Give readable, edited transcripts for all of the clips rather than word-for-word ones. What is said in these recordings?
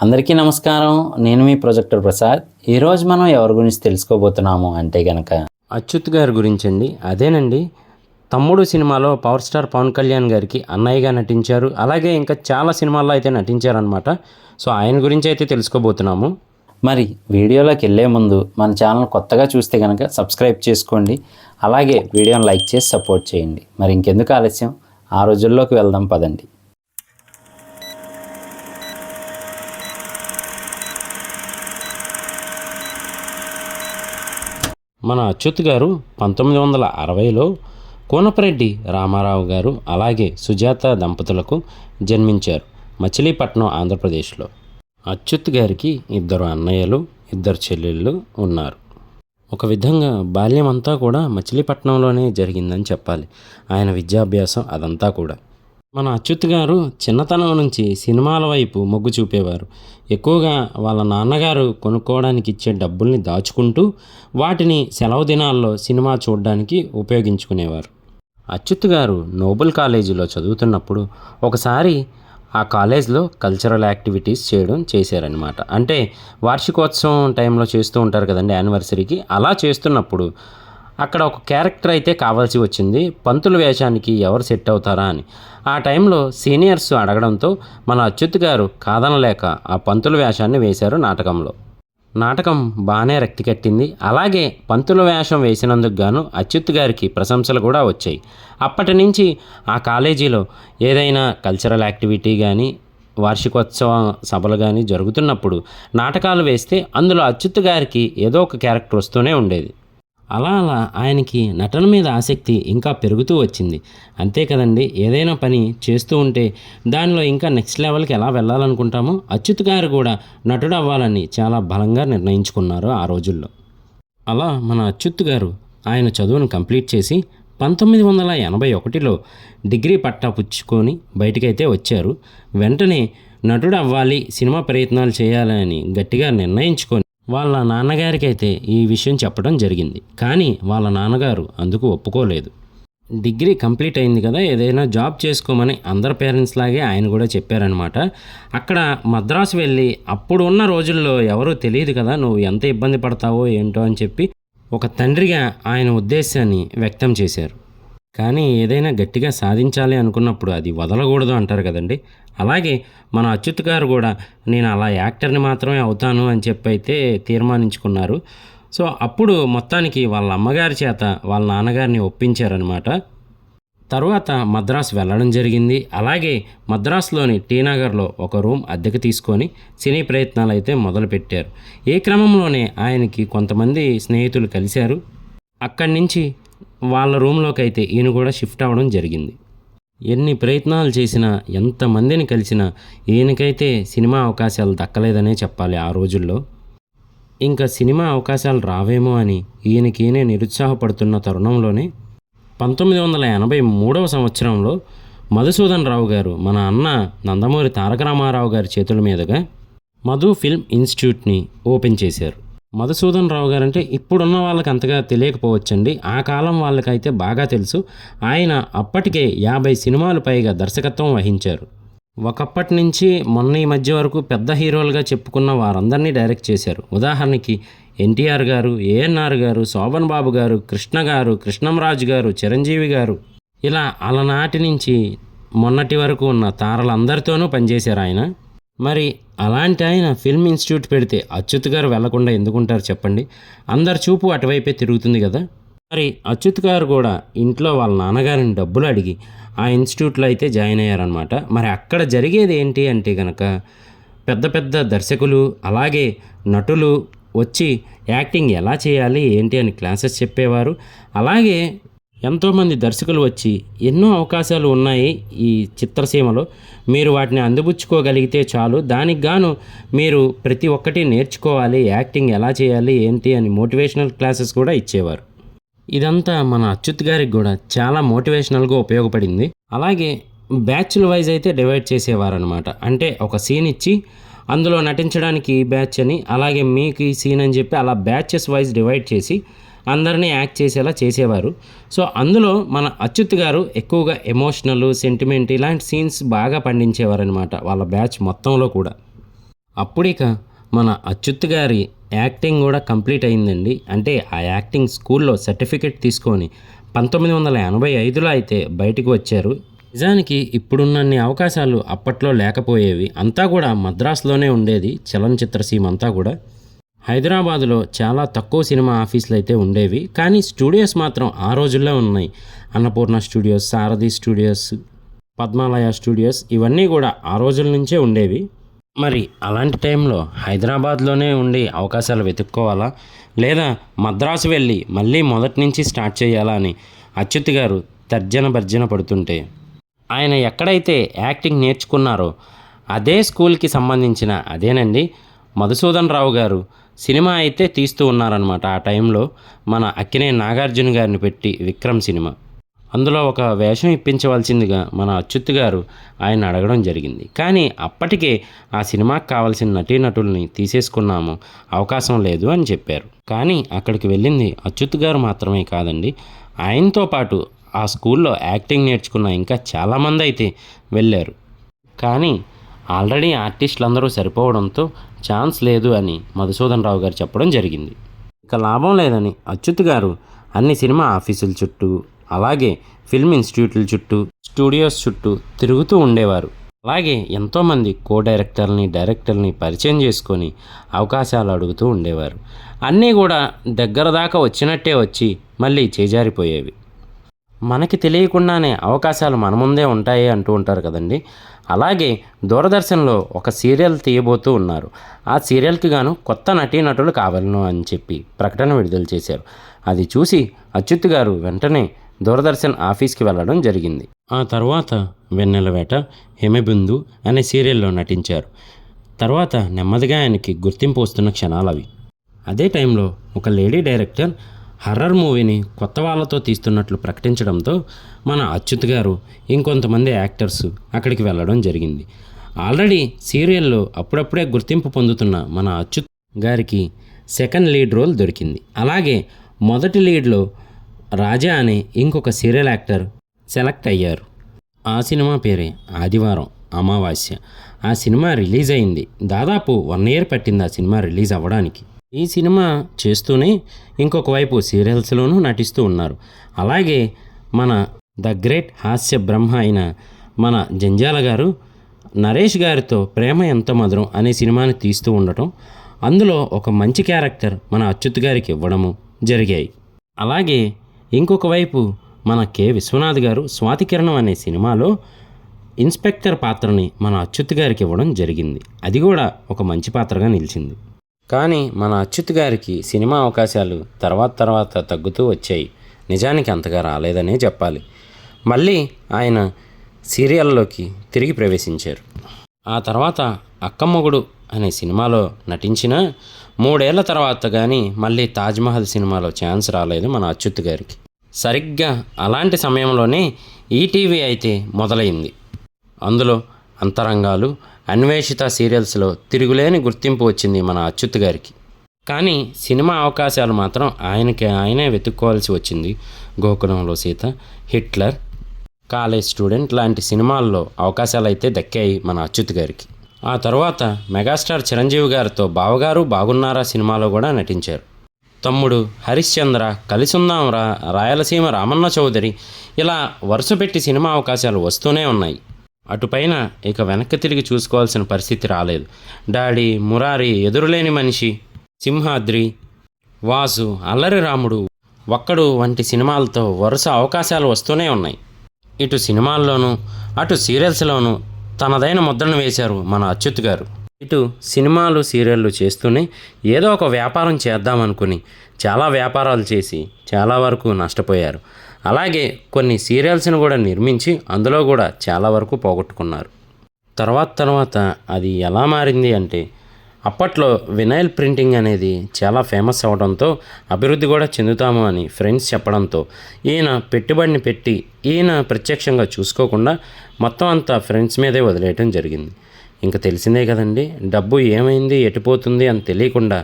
అందరికీ నమస్కారం. నేను మీ ప్రొజెక్టర్ ప్రసాద్. ఈరోజు మనం ఎవరి గురించి తెలుసుకోబోతున్నాము అంటే గనక అచ్యుత్ గారి గురించి అండి. అదేనండి, తమ్ముడు సినిమాలో పవర్ స్టార్ పవన్ కళ్యాణ్ గారికి అన్నయ్యగా నటించారు. అలాగే ఇంకా చాలా సినిమాల్లో అయితే నటించారనమాట. సో ఆయన గురించి అయితే తెలుసుకోబోతున్నాము. మరి వీడియోలోకి వెళ్ళే ముందు మన ఛానల్ కొత్తగా చూస్తే కనుక సబ్స్క్రైబ్ చేసుకోండి. అలాగే వీడియోని లైక్ చేసి సపోర్ట్ చేయండి. మరి ఇంకెందుకు ఆలస్యం, ఆ రోజుల్లోకి వెళ్దాం పదండి. మన అచ్యుత్ గారు 1960లో కోనపరెడ్డి రామారావు గారు అలాగే సుజాత దంపతులకు జన్మించారు. మచిలీపట్నం, ఆంధ్రప్రదేశ్లో. అచ్యుత్ గారికి 2 అన్నయ్యలు, 2 చెల్లెళ్ళు ఉన్నారు. ఒక విధంగా బాల్యం అంతా కూడా మచిలీపట్నంలోనే జరిగిందని చెప్పాలి. ఆయన విద్యాభ్యాసం అదంతా కూడా. మన అచ్యుత్ గారు చిన్నతనం నుంచి సినిమాల వైపు మొగ్గు చూపేవారు. ఎక్కువగా వాళ్ళ నాన్నగారు కొనుక్కోవడానికి ఇచ్చే డబ్బుల్ని దాచుకుంటూ వాటిని సెలవు దినాల్లో సినిమా చూడడానికి ఉపయోగించుకునేవారు. అచ్యుత్ గారు నోబెల్ కాలేజీలో చదువుతున్నప్పుడు ఒకసారి ఆ కాలేజ్లో కల్చరల్ యాక్టివిటీస్ చేశారనమాట. అంటే వార్షికోత్సవం టైంలో చేస్తూ ఉంటారు కదండి, యానివర్సరీకి. అలా చేస్తున్నప్పుడు అక్కడ ఒక క్యారెక్టర్ అయితే కావాల్సి వచ్చింది. పంతుల వేషానికి ఎవరు సెట్ అవుతారా అని. ఆ టైంలో సీనియర్స్ అడగడంతో మన అచ్యుత్ గారు కాదనలేక ఆ పంతుల వేషాన్ని వేశారు నాటకంలో. నాటకం బాగానే రక్తి కట్టింది. అలాగే పంతుల వేషం వేసినందుకు గాను అచ్యుత్ గారికి ప్రశంసలు కూడా వచ్చాయి. అప్పటి నుంచి ఆ కాలేజీలో ఏదైనా కల్చరల్ యాక్టివిటీ కానీ వార్షికోత్సవ సభలు కానీ జరుగుతున్నప్పుడు నాటకాలు వేస్తే అందులో అచ్యుత్ గారికి ఏదో ఒక క్యారెక్టర్ వస్తూనే ఉండేది. అలా ఆయనకి నటన మీద ఆసక్తి ఇంకా పెరుగుతూ వచ్చింది. అంతే కదండి, ఏదైనా పని చేస్తూ ఉంటే దానిలో ఇంకా నెక్స్ట్ లెవెల్కి ఎలా వెళ్ళాలనుకుంటామో అచ్యుత్ గారు కూడా నటుడు అవ్వాలని చాలా బలంగా నిర్ణయించుకున్నారు ఆ రోజుల్లో. అలా మన అచ్యుత్ గారు ఆయన చదువును కంప్లీట్ చేసి 1981లో డిగ్రీ పట్టా పుచ్చుకొని బయటికైతే వచ్చారు. వెంటనే నటుడు అవ్వాలి, సినిమా ప్రయత్నాలు చేయాలని గట్టిగా నిర్ణయించుకొని వాళ్ళ నాన్నగారికి అయితే ఈ విషయం చెప్పడం జరిగింది. కానీ వాళ్ళ నాన్నగారు అందుకు ఒప్పుకోలేదు. డిగ్రీ కంప్లీట్ అయింది కదా, ఏదైనా జాబ్ చేసుకోమని అందరి పేరెంట్స్ లాగే ఆయన కూడా చెప్పారనమాట. అక్కడ మద్రాసు వెళ్ళి, అప్పుడు ఉన్న రోజుల్లో ఎవరూ తెలియదు కదా నువ్వు ఎంత ఇబ్బంది పడతావో ఏంటో అని చెప్పి ఒక తండ్రిగా ఆయన ఉద్దేశాన్ని వ్యక్తం చేశారు. కానీ ఏదైనా గట్టిగా సాధించాలి అనుకున్నప్పుడు అది వదలకూడదు అంటారు కదండి. అలాగే మన అచ్యుత్ గారు కూడా నేను అలా యాక్టర్ని మాత్రమే అవుతాను అని చెప్పి అయితే తీర్మానించుకున్నారు. సో అప్పుడు మొత్తానికి వాళ్ళ అమ్మగారి చేత వాళ్ళ నాన్నగారిని ఒప్పించారనమాట. తర్వాత మద్రాసు వెళ్ళడం జరిగింది. అలాగే మద్రాసులోని టీనగర్లో ఒక రూమ్ అద్దెకు తీసుకొని సినీ ప్రయత్నాలు అయితే మొదలుపెట్టారు. ఈ క్రమంలోనే ఆయనకి కొంతమంది స్నేహితులు కలిశారు. అక్కడి నుంచి వాళ్ళ రూమ్లోకి అయితే ఈయన కూడా షిఫ్ట్ అవ్వడం జరిగింది. ఎన్ని ప్రయత్నాలు చేసినా, ఎంతమందిని కలిసినా ఈయనకైతే సినిమా అవకాశాలు దక్కలేదనే చెప్పాలి. ఆ రోజుల్లో ఇంకా సినిమా అవకాశాలు రావేమో అని ఈయనకీయనే నిరుత్సాహపడుతున్న తరుణంలోనే 1983వ సంవత్సరంలో మధుసూదన్ రావు గారు మన అన్న నందమూరి తారక రామారావు గారి చేతుల మీదుగా మధు ఫిల్మ్ ఇన్స్టిట్యూట్ని ఓపెన్ చేశారు. మధుసూదన్ రావు గారు అంటే ఇప్పుడున్న వాళ్ళకి అంతగా తెలియకపోవచ్చండి, ఆ కాలం వాళ్ళకైతే బాగా తెలుసు. ఆయన అప్పటికే 50 సినిమాలు పైగా దర్శకత్వం వహించారు. ఒకప్పటి నుంచి మొన్న ఈ మధ్య వరకు పెద్ద హీరోలుగా చెప్పుకున్న వారందరినీ డైరెక్ట్ చేశారు. ఉదాహరణకి ఎన్టీఆర్ గారు, ఏఎన్ఆర్ గారు, శోభన్ బాబు గారు, కృష్ణ గారు, కృష్ణంరాజు గారు, చిరంజీవి గారు, ఇలా అలనాటి నుంచి మొన్నటి వరకు ఉన్న తారలందరితోనూ పనిచేశారు ఆయన. మరి అలాంటి ఆయన ఫిల్మ్ ఇన్స్టిట్యూట్ పెడితే అచ్యుత్ గారు వెళ్లకుండా ఎందుకుంటారు చెప్పండి? అందరి చూపు అటువైపే తిరుగుతుంది కదా. మరి అచ్యుత్ గారు కూడా ఇంట్లో వాళ్ళ నాన్నగారిని డబ్బులు అడిగి ఆ ఇన్స్టిట్యూట్లో అయితే జాయిన్ అయ్యారనమాట. మరి అక్కడ జరిగేది ఏంటి అంటే కనుక పెద్ద పెద్ద దర్శకులు అలాగే నటులు వచ్చి యాక్టింగ్ ఎలా చేయాలి ఏంటి అని క్లాసెస్ చెప్పేవారు. అలాగే ఎంతోమంది దర్శకులు వచ్చి ఎన్నో అవకాశాలు ఉన్నాయి ఈ చిత్రసీమలో, మీరు వాటిని అందిపుచ్చుకోగలిగితే చాలు, దానికి గాను మీరు ప్రతి ఒక్కటి నేర్చుకోవాలి, యాక్టింగ్ ఎలా చేయాలి ఏంటి అని మోటివేషనల్ క్లాసెస్ కూడా ఇచ్చేవారు. ఇదంతా మన అచ్యుత్ గారికి కూడా చాలా మోటివేషనల్గా ఉపయోగపడింది. అలాగే బ్యాచ్ల వైజ్ అయితే డివైడ్ చేసేవారనమాట. అంటే ఒక సీన్ ఇచ్చి అందులో నటించడానికి బ్యాచ్ అని, అలాగే మీకు ఈ సీన్ అని చెప్పి అలా బ్యాచెస్ వైజ్ డివైడ్ చేసి అందరినీ యాక్ట్ చేసేలా చేసేవారు. సో అందులో మన అచ్యుత్ గారు ఎక్కువగా ఎమోషనల్, సెంటిమెంట్ ఇలాంటి సీన్స్ బాగా పండించేవారనమాట వాళ్ళ బ్యాచ్ మొత్తంలో కూడా. అప్పుడిక మన అచ్యుత్ గారి యాక్టింగ్ కూడా కంప్లీట్ అయిందండి. అంటే ఆ యాక్టింగ్ స్కూల్లో సర్టిఫికెట్ తీసుకొని 1985లో అయితే బయటకు వచ్చారు. నిజానికి ఇప్పుడున్నన్ని అవకాశాలు అప్పట్లో లేకపోయేవి. అంతా కూడా మద్రాసులోనే ఉండేది. చలనచిత్ర సీమ అంతా కూడా హైదరాబాదులో చాలా తక్కువ సినిమా ఆఫీసులు అయితే ఉండేవి. కానీ స్టూడియోస్ మాత్రం ఆ రోజుల్లో ఉన్నాయి. అన్నపూర్ణ స్టూడియోస్, సారథి స్టూడియోస్, పద్మాలయ స్టూడియోస్ ఇవన్నీ కూడా ఆ రోజుల నుంచే ఉండేవి. మరి అలాంటి టైంలో హైదరాబాద్లోనే ఉండి అవకాశాలు వెతుక్కోవాలా, లేదా మద్రాసు వెళ్ళి మళ్ళీ మొదటి నుంచి స్టార్ట్ చేయాలా అని అచ్యుత్ గారు తర్జన భర్జన పడుతుంటే, ఆయన ఎక్కడైతే యాక్టింగ్ నేర్చుకున్నారో అదే స్కూల్కి సంబంధించిన అదేనండి మధుసూదన్ రావు గారు సినిమా అయితే తీస్తూ ఉన్నారనమాట. ఆ టైంలో మన అక్కినేని నాగార్జున గారిని పెట్టి విక్రమ్ సినిమా, అందులో ఒక వేషం ఇప్పించవలసిందిగా మన అచ్యుత్ గారు ఆయన అడగడం జరిగింది. కానీ అప్పటికే ఆ సినిమాకి కావాల్సిన నటీనటుల్ని తీసేసుకున్నాము, అవకాశం లేదు అని చెప్పారు. కానీ అక్కడికి వెళ్ళింది అచ్యుత్ గారు మాత్రమే కాదండి, ఆయనతో పాటు ఆ స్కూల్లో యాక్టింగ్ నేర్చుకున్న ఇంకా చాలామంది అయితే వెళ్ళారు. కానీ ఆల్రెడీ ఆర్టిస్టులు అందరూ సరిపోవడంతో ఛాన్స్ లేదు అని మధుసూదన్ రావు గారు చెప్పడం జరిగింది. ఇక లాభం లేదని అచ్యుత్ గారు అన్ని సినిమా ఆఫీసుల చుట్టూ, అలాగే ఫిల్మ్ ఇన్స్టిట్యూట్ల చుట్టూ, స్టూడియోస్ చుట్టూ తిరుగుతూ ఉండేవారు. అలాగే ఎంతోమంది డైరెక్టర్ని పరిచయం చేసుకొని అవకాశాలు అడుగుతూ ఉండేవారు. అన్నీ కూడా దగ్గర దాకా వచ్చినట్టే వచ్చి మళ్ళీ చేజారిపోయేవి. మనకి తెలియకుండానే అవకాశాలు మన ముందే ఉంటాయి అంటూ ఉంటారు కదండి. అలాగే దూరదర్శన్లో ఒక సీరియల్ తీయబోతూ ఉన్నారు. ఆ సీరియల్కి గాను కొత్త నటీనటులు కావాలను అని చెప్పి ప్రకటన విడుదల చేశారు. అది చూసి అచ్యుత్ గారు వెంటనే దూరదర్శన్ ఆఫీస్కి వెళ్ళడం జరిగింది. ఆ తర్వాత వెన్నెల వేట, హిమబిందు అనే సీరియల్లో నటించారు. తర్వాత నెమ్మదిగా ఆయనకి గుర్తింపు వస్తున్న క్షణాలు అవి. అదే టైంలో ఒక లేడీ డైరెక్టర్ హర్రర్ మూవీని కొత్త వాళ్ళతో తీస్తున్నట్లు ప్రకటించడంతో మన అచ్యుత్ గారు ఇంకొంతమంది యాక్టర్స్ అక్కడికి వెళ్ళడం జరిగింది. ఆల్రెడీ సీరియల్లో అప్పుడప్పుడే గుర్తింపు పొందుతున్న మన అచ్యుత్ గారికి సెకండ్ లీడ్ రోల్ దొరికింది. అలాగే మొదటి లీడ్లో రాజా అనే ఇంకొక సీరియల్ యాక్టర్ సెలెక్ట్ అయ్యారు. ఆ సినిమా పేరే ఆదివారం అమావాస్య. ఆ సినిమా రిలీజ్ అయింది. దాదాపు 1 year పట్టింది ఆ సినిమా రిలీజ్ అవ్వడానికి. ఈ సినిమా చేస్తూనే ఇంకొక వైపు సీరియల్స్లోనూ నటిస్తూ ఉన్నారు. అలాగే మన ద గ్రేట్ హాస్య బ్రహ్మ అయిన మన జంజాల గారు నరేష్ గారితో ప్రేమ ఎంత మధురం అనే సినిమాని తీస్తూ ఉండటం, అందులో ఒక మంచి క్యారెక్టర్ మన అచ్యుత్ గారికి ఇవ్వడము జరిగాయి. అలాగే ఇంకొక వైపు మన కె విశ్వనాథ్ గారు స్వాతి కిరణం అనే సినిమాలో ఇన్స్పెక్టర్ పాత్రని మన అచ్యుత్ గారికి ఇవ్వడం జరిగింది. అది కూడా ఒక మంచి పాత్రగా నిలిచింది. కానీ మన అచ్యుత్ గారికి సినిమా అవకాశాలు తర్వాత తగ్గుతూ వచ్చాయి. నిజానికి అంతగా రాలేదనే చెప్పాలి. మళ్ళీ ఆయన సీరియల్లోకి తిరిగి ప్రవేశించారు. ఆ తర్వాత అక్కమ్మొగుడు అనే సినిమాలో నటించిన 3 ఏళ్ల తర్వాత కానీ మళ్ళీ తాజ్మహల్ సినిమాలో ఛాన్స్ రాలేదు మన అచ్యుత్ గారికి. సరిగ్గా అలాంటి సమయంలోనే ఈటీవీ అయితే మొదలైంది. అందులో అంతరంగాలు, అన్వేషిత సీరియల్స్లో తిరుగులేని గుర్తింపు వచ్చింది మన అచ్యుత్ గారికి. కానీ సినిమా అవకాశాలు మాత్రం ఆయనే వెతుక్కోవాల్సి వచ్చింది. గోకులంలో సీత, హిట్లర్, కాలేజ్ స్టూడెంట్ లాంటి సినిమాల్లో అవకాశాలు అయితే దక్కాయి మన అచ్యుత్ గారికి. ఆ తర్వాత మెగాస్టార్ చిరంజీవి గారితో బావగారు బాగున్నారా సినిమాలో కూడా నటించారు. తమ్ముడు, హరిశ్చంద్ర, కలిసుందాంరా, రాయలసీమ రామన్న చౌదరి ఇలా వరుసపెట్టి సినిమా అవకాశాలు వస్తూనే ఉన్నాయి. అటుపైన ఇక వెనక్కి తిరిగి చూసుకోవాల్సిన పరిస్థితి రాలేదు. డాడీ, మురారి, ఎదురులేని మనిషి, సింహాద్రి, వాసు, అల్లరి రాముడు, ఒక్కడు వంటి సినిమాలతో వరుస అవకాశాలు వస్తూనే ఉన్నాయి. ఇటు సినిమాల్లోనూ అటు సీరియల్స్లోనూ తనదైన ముద్రను వేశారు మన అచ్యుత్ గారు. ఇటు సినిమాలు, సీరియళ్ళు చేస్తూనే ఏదో ఒక వ్యాపారం చేద్దామనుకుని చాలా వ్యాపారాలు చేసి చాలా వరకు నష్టపోయారు. అలాగే కొన్ని సీరియల్స్ని కూడా నిర్మించి అందులో కూడా చాలా వరకు పోగొట్టుకున్నారు. తర్వాత అది ఎలా మారింది అంటే, అప్పట్లో వినైల్ ప్రింటింగ్ అనేది చాలా ఫేమస్ అవడంతో అభివృద్ధి కూడా చెందుతాము అని ఫ్రెండ్స్ చెప్పడంతో ఈయన పెట్టుబడిని పెట్టి ఈయన ప్రత్యక్షంగా చూసుకోకుండా మొత్తం అంతా ఫ్రెండ్స్ మీదే వదిలేయటం జరిగింది. ఇంకా తెలిసిందే కదండి, డబ్బు ఏమైంది ఎటుపోతుంది అని తెలియకుండా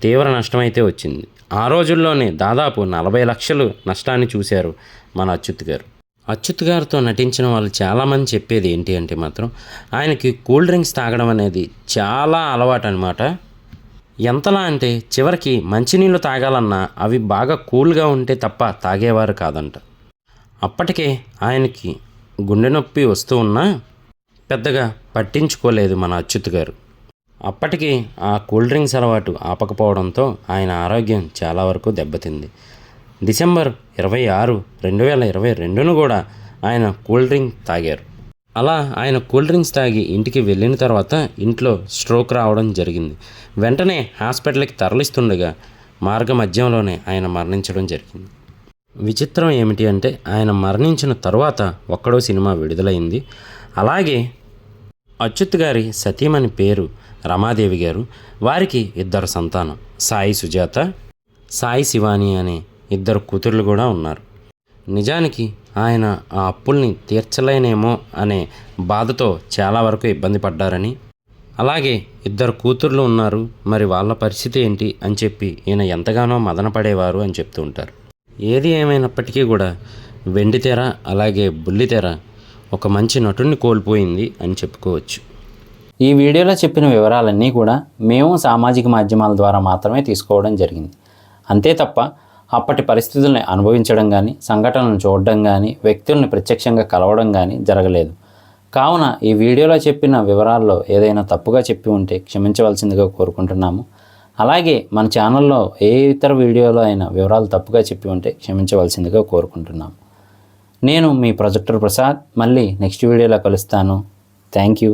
తీవ్ర నష్టమైతే వచ్చింది. ఆ రోజుల్లోనే దాదాపు 40 లక్షలు నష్టాన్ని చూశారు మన అచ్యుత్ గారు. అచ్యుత్ గారితో నటించిన వాళ్ళు చాలామంది చెప్పేది ఏంటి అంటే మాత్రం ఆయనకి కూల్ డ్రింక్స్ తాగడం అనేది చాలా అలవాటు అనమాట. ఎంతలా అంటే చివరికి మంచినీళ్ళు తాగాలన్నా అవి బాగా కూల్గా ఉంటే తప్ప తాగేవారు కాదంట. అప్పటికే ఆయనకి గుండె నొప్పి వస్తూ ఉన్నా పెద్దగా పట్టించుకోలేదు మన అచ్యుత్ గారు. అప్పటికి ఆ కూల్ డ్రింక్స్ అలవాటు ఆపకపోవడంతో ఆయన ఆరోగ్యం చాలా వరకు దెబ్బతింది. డిసెంబర్ 26, 2022 కూడా ఆయన కూల్ డ్రింక్ తాగారు. అలా ఆయన కూల్ డ్రింక్స్ తాగి ఇంటికి వెళ్ళిన తర్వాత ఇంట్లో స్ట్రోక్ రావడం జరిగింది. వెంటనే హాస్పిటల్కి తరలిస్తుండగా మార్గ మధ్యంలోనే ఆయన మరణించడం జరిగింది. విచిత్రం ఏమిటి అంటే ఆయన మరణించిన తరువాత ఒక్కడో సినిమా విడుదలైంది. అలాగే అచ్యుత్ గారి సతీమణి పేరు రమాదేవి గారు. వారికి 2 సంతానం, సాయి సుజాత, సాయి శివాని అనే 2 కూతుర్లు కూడా ఉన్నారు. నిజానికి ఆయన ఆ అప్పుల్ని తీర్చలేనేమో అనే బాధతో చాలా వరకు ఇబ్బంది పడ్డారని, అలాగే 2 కూతుర్లు ఉన్నారు, మరి వాళ్ళ పరిస్థితి ఏంటి అని చెప్పి ఈయన ఎంతగానో మదన పడేవారు అని చెప్తూ ఉంటారు. ఏది ఏమైనప్పటికీ కూడా వెండితెర అలాగే బుల్లితెర ఒక మంచి నటుడిని కోల్పోయింది అని చెప్పుకోవచ్చు. ఈ వీడియోలో చెప్పిన వివరాలన్నీ కూడా మేము సామాజిక మాధ్యమాల ద్వారా మాత్రమే తీసుకోవడం జరిగింది. అంతే తప్ప అప్పటి పరిస్థితుల్ని అనుభవించడం కానీ, సంఘటనలను చూడడం కానీ, వ్యక్తుల్ని ప్రత్యక్షంగా కలవడం కానీ జరగలేదు. కావున ఈ వీడియోలో చెప్పిన వివరాల్లో ఏదైనా తప్పుగా చెప్పి ఉంటే క్షమించవలసిందిగా కోరుకుంటున్నాము. అలాగే మన ఛానల్లో ఏ ఇతర వీడియోలో అయినా వివరాలు తప్పుగా చెప్పి ఉంటే క్షమించవలసిందిగా కోరుకుంటున్నాము. నేను మీ ప్రొజెక్టర్ ప్రసాద్. మళ్ళీ నెక్స్ట్ వీడియోలో కలుస్తాను. Thank you.